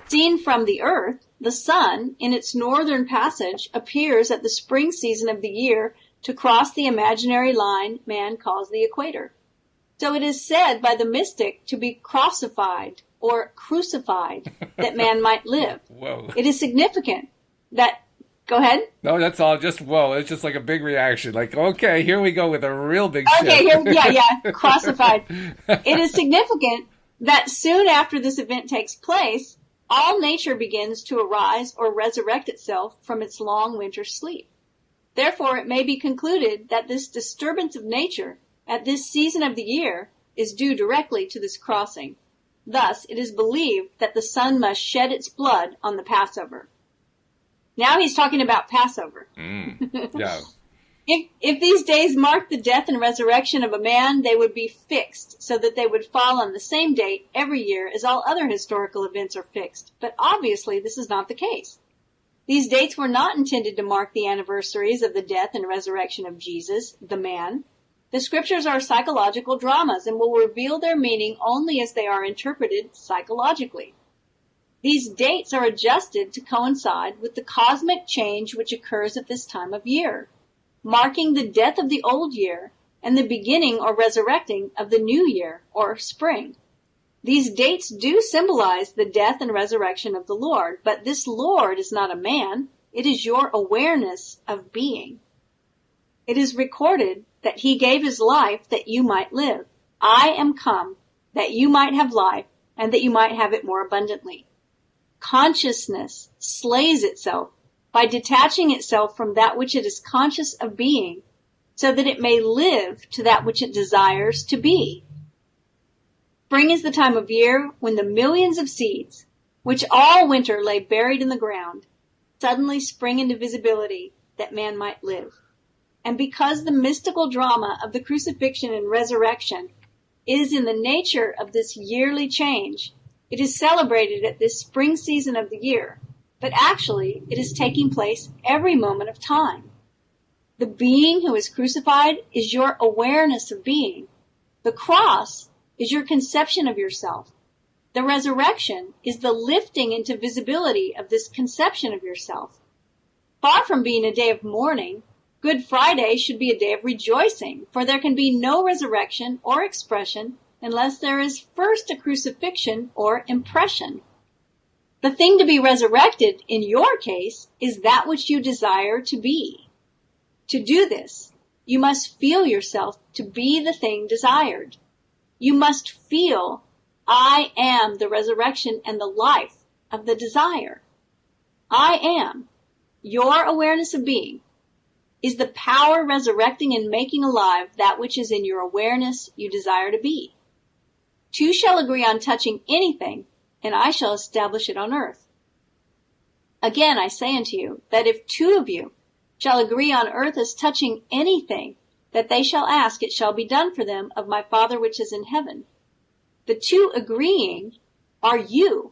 Seen from the earth, the sun, in its northern passage, appears at the spring season of the year to cross the imaginary line man calls the equator. So it is said by the mystic to be crossified or crucified that man might live. Whoa. It is significant that... Go ahead. No, that's all. Just, whoa. It's just like a big reaction. Like, okay, here we go with a real big shift. Okay, crossified. It is significant that soon after this event takes place, all nature begins to arise or resurrect itself from its long winter sleep. Therefore, it may be concluded that this disturbance of nature at this season of the year is due directly to this crossing. Thus, it is believed that the sun must shed its blood on the Passover. Now he's talking about Passover. Yeah. If these days marked the death and resurrection of a man, they would be fixed so that they would fall on the same date every year as all other historical events are fixed. But obviously this is not the case. These dates were not intended to mark the anniversaries of the death and resurrection of Jesus, the man. The scriptures are psychological dramas and will reveal their meaning only as they are interpreted psychologically. These dates are adjusted to coincide with the cosmic change which occurs at this time of year, marking the death of the old year and the beginning or resurrecting of the new year or spring. These dates do symbolize the death and resurrection of the Lord, but this Lord is not a man. It is your awareness of being. It is recorded that he gave his life that you might live. I am come that you might have life and that you might have it more abundantly. Consciousness slays itself by detaching itself from that which it is conscious of being, so that it may live to that which it desires to be. Spring is the time of year when the millions of seeds, which all winter lay buried in the ground, suddenly spring into visibility that man might live. And because the mystical drama of the crucifixion and resurrection is in the nature of this yearly change, it is celebrated at this spring season of the year, but actually it is taking place every moment of time. The being who is crucified is your awareness of being. The cross is your conception of yourself. The resurrection is the lifting into visibility of this conception of yourself. Far from being a day of mourning, Good Friday should be a day of rejoicing, for there can be no resurrection or expression unless there is first a crucifixion or impression. The thing to be resurrected, in your case, is that which you desire to be. To do this, you must feel yourself to be the thing desired. You must feel, I am the resurrection and the life of the desire. I am, your awareness of being, is the power resurrecting and making alive that which is in your awareness you desire to be. Two shall agree on touching anything, and I shall establish it on earth. Again, I say unto you, that if two of you shall agree on earth as touching anything that they shall ask, it shall be done for them of my Father which is in heaven. The two agreeing are you,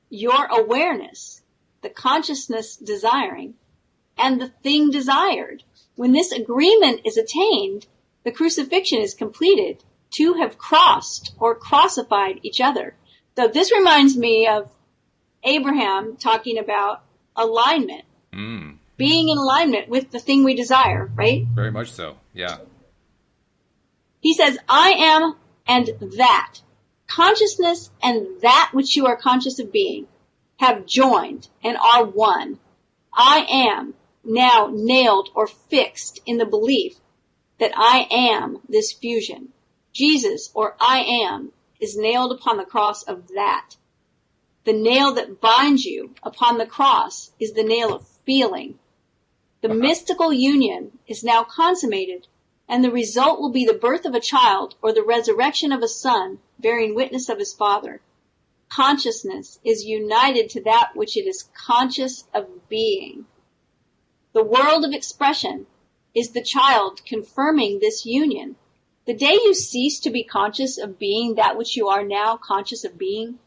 your awareness, the consciousness desiring, and the thing desired. When this agreement is attained, the crucifixion is completed. Two have crossed or crossified each other. So this reminds me of Abraham talking about alignment. Being in alignment with the thing we desire, right? Very much so, yeah. He says, I am and that. Consciousness and that which you are conscious of being have joined and are one. I am now nailed or fixed in the belief that I am this fusion. Jesus, or I am, is nailed upon the cross of that. The nail that binds you upon the cross is the nail of feeling. The mystical union is now consummated, and the result will be the birth of a child or the resurrection of a son bearing witness of his father. Consciousness is united to that which it is conscious of being. The world of expression is the child confirming this union. The day you cease to be conscious of being that which you are now conscious of being,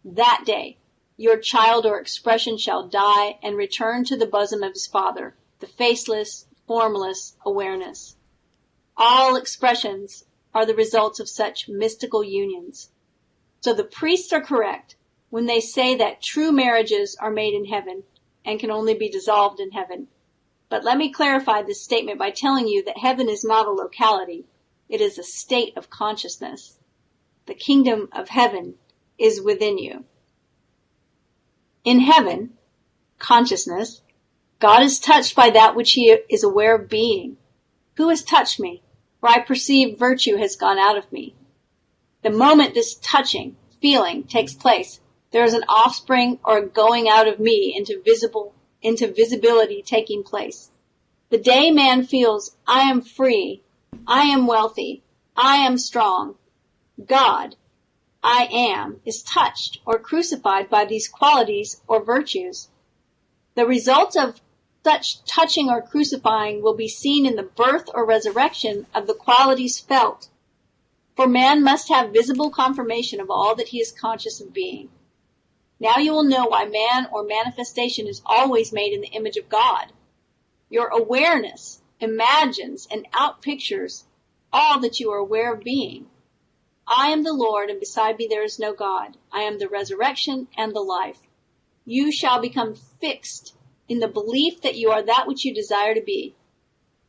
that day your child or expression shall die and return to the bosom of his father, the faceless, formless awareness. All expressions are the results of such mystical unions. So the priests are correct when they say that true marriages are made in heaven and can only be dissolved in heaven. But let me clarify this statement by telling you that heaven is not a locality. It is a state of consciousness. The kingdom of heaven is within you. In heaven, consciousness, God is touched by that which he is aware of being. Who has touched me? For I perceive virtue has gone out of me. The moment this touching, feeling takes place, there is an offspring or a going out of me into visibility taking place. The day man feels, I am free, I am wealthy, I am strong, God, I am, is touched or crucified by these qualities or virtues. The result of such touching or crucifying will be seen in the birth or resurrection of the qualities felt. For man must have visible confirmation of all that he is conscious of being. Now you will know why man or manifestation is always made in the image of God. Your awareness imagines and outpictures all that you are aware of being. I am the Lord, and beside me there is no God. I am the resurrection and the life. You shall become fixed in the belief that you are that which you desire to be.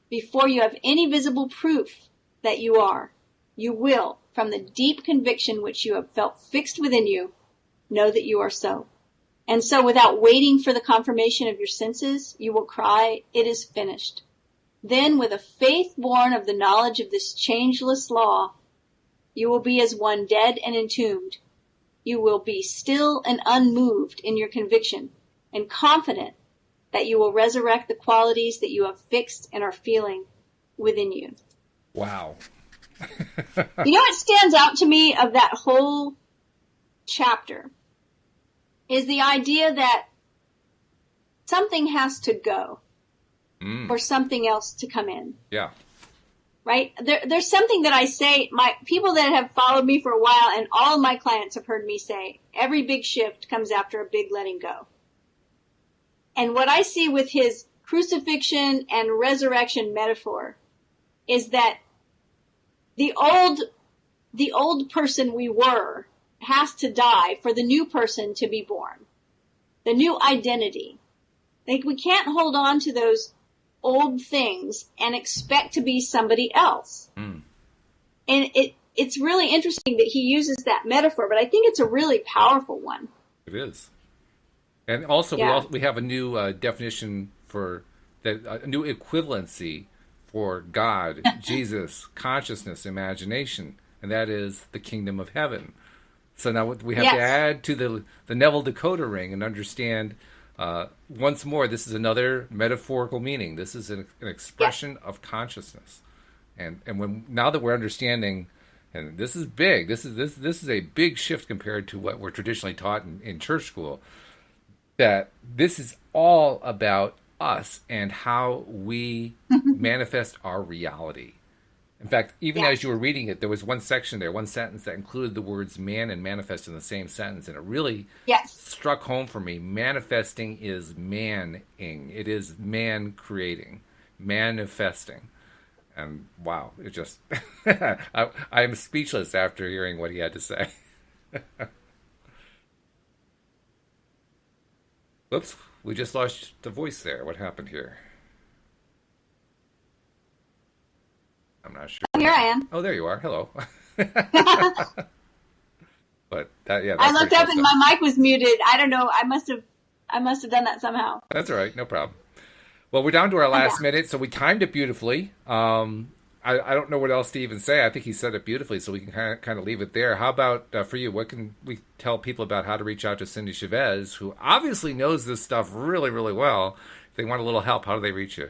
Before you have any visible proof that you are, you will, from the deep conviction which you have felt fixed within you, know that you are so. And so without waiting for the confirmation of your senses, you will cry, it is finished. Then with a faith born of the knowledge of this changeless law, you will be as one dead and entombed. You will be still and unmoved in your conviction and confident that you will resurrect the qualities that you have fixed and are feeling within you. Wow. You know what stands out to me of that whole chapter is the idea that something has to go for something else to come in. Yeah. Right? There's something that I say, my people that have followed me for a while and all of my clients have heard me say, every big shift comes after a big letting go. And what I see with his crucifixion and resurrection metaphor is that the old person we were has to die for the new person to be born. The new identity. Like, we can't hold on to those old things and expect to be somebody else. And it's really interesting that he uses that metaphor, but I think it's a really powerful one. It is. And also, we have a new definition for that, a new equivalency for God, Jesus, consciousness, imagination, and that is the kingdom of heaven. So now we have to add to the Neville decoder ring and understand once more, this is another metaphorical meaning. This is an expression of consciousness, and now that we're understanding, and this is big. This is a big shift compared to what we're traditionally taught in church school. That this is all about us and how we manifest our reality. In fact, even as you were reading it, there was one section there, one sentence that included the words man and manifest in the same sentence. And it really struck home for me. Manifesting is manning. It is man creating, manifesting. And wow, it just, I am speechless after hearing what he had to say. Whoops, we just lost the voice there. What happened here? I'm not sure. Here I am. Oh, there you are. Hello. But that's I looked up and my mic was muted. I don't know. I must have done that somehow. That's all right. No problem. Well, we're down to our last minute, so we timed it beautifully. I don't know what else to even say. I think he said it beautifully, so we can kind of leave it there. How about for you? What can we tell people about how to reach out to Cindie Chavez, who obviously knows this stuff really, really well? If they want a little help, how do they reach you?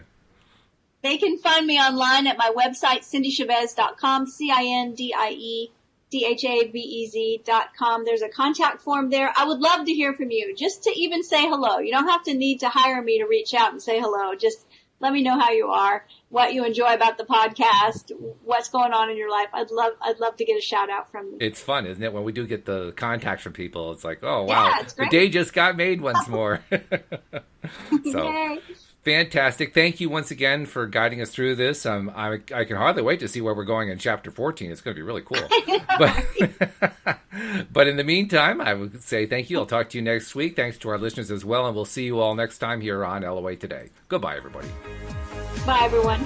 They can find me online at my website, cindiechavez.com, CINDIEDHAVEZ.com. There's a contact form there. I would love to hear from you, just to even say hello. You don't have to need to hire me to reach out and say hello. Just Let me know how you are, what you enjoy about the podcast, what's going on in your life. I'd love to get a shout out from you. It's fun, isn't it? When we do get the contacts from people, it's like, oh wow, Yeah, it's the great. day just got made once more. So Yay. fantastic! Thank you once again for guiding us through this. I can hardly wait to see where we're going in chapter 14. It's going to be really cool. But in the meantime, I would say thank you. I'll talk to you next week. Thanks to our listeners as well, and we'll see you all next time here on LOA Today. Goodbye, everybody. Bye, everyone.